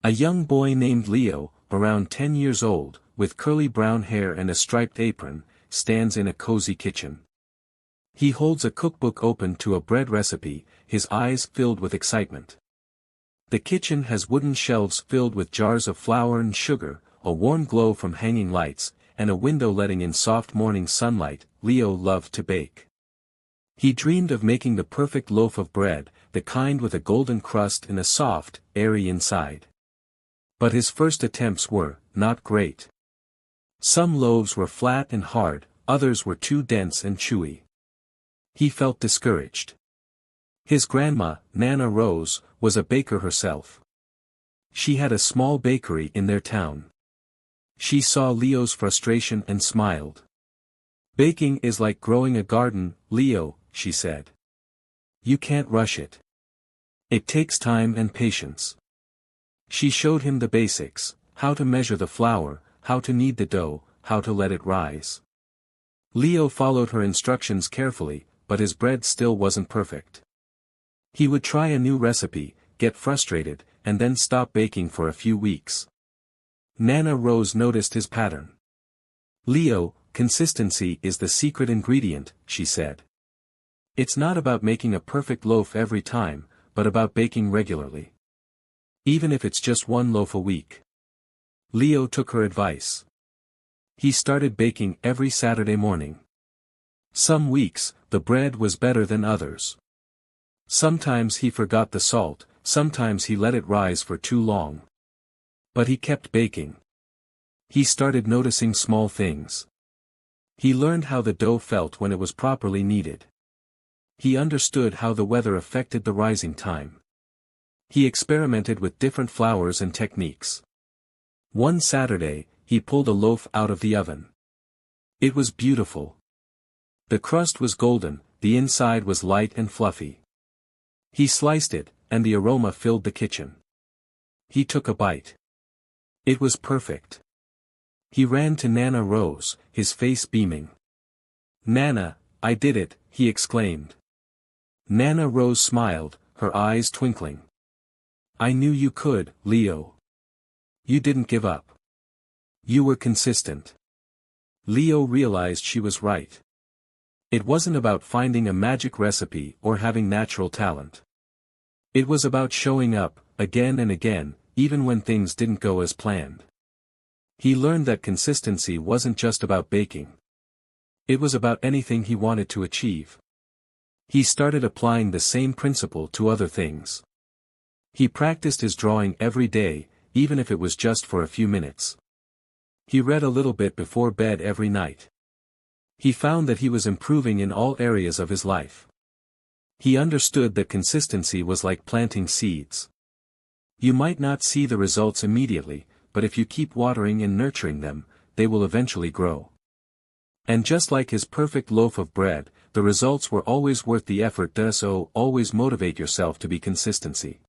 A young boy named Leo, around 10 years old, with curly brown hair and a striped apron, stands in a cozy kitchen. He holds a cookbook open to a bread recipe, his eyes filled with excitement. The kitchen has wooden shelves filled with jars of flour and sugar, a warm glow from hanging lights, and a window letting in soft morning sunlight. Leo loved to bake. He dreamed of making the perfect loaf of bread, the kind with a golden crust and a soft, airy inside. But his first attempts were not great. Some loaves were flat and hard, others were too dense and chewy. He felt discouraged. His grandma, Nana Rose, was a baker herself. She had a small bakery in their town. She saw Leo's frustration and smiled. "Baking is like growing a garden, Leo," she said. "You can't rush it. It takes time and patience." She showed him the basics, how to measure the flour, how to knead the dough, how to let it rise. Leo followed her instructions carefully, but his bread still wasn't perfect. He would try a new recipe, get frustrated, and then stop baking for a few weeks. Nana Rose noticed his pattern. "Leo, consistency is the secret ingredient," she said. "It's not about making a perfect loaf every time, but about baking regularly. Even if it's just one loaf a week." Leo took her advice. He started baking every Saturday morning. Some weeks, the bread was better than others. Sometimes he forgot the salt, sometimes he let it rise for too long. But he kept baking. He started noticing small things. He learned how the dough felt when it was properly kneaded. He understood how the weather affected the rising time. He experimented with different flours and techniques. One Saturday, he pulled a loaf out of the oven. It was beautiful. The crust was golden, the inside was light and fluffy. He sliced it, and the aroma filled the kitchen. He took a bite. It was perfect. He ran to Nana Rose, his face beaming. "Nana, I did it," he exclaimed. Nana Rose smiled, her eyes twinkling. "I knew you could, Leo. You didn't give up. You were consistent." Leo realized she was right. It wasn't about finding a magic recipe or having natural talent. It was about showing up, again and again, even when things didn't go as planned. He learned that consistency wasn't just about baking. It was about anything he wanted to achieve. He started applying the same principle to other things. He practiced his drawing every day, even if it was just for a few minutes. He read a little bit before bed every night. He found that he was improving in all areas of his life. He understood that consistency was like planting seeds. You might not see the results immediately, but if you keep watering and nurturing them, they will eventually grow. And just like his perfect loaf of bread, the results were always worth the effort. So always motivate yourself to be consistency.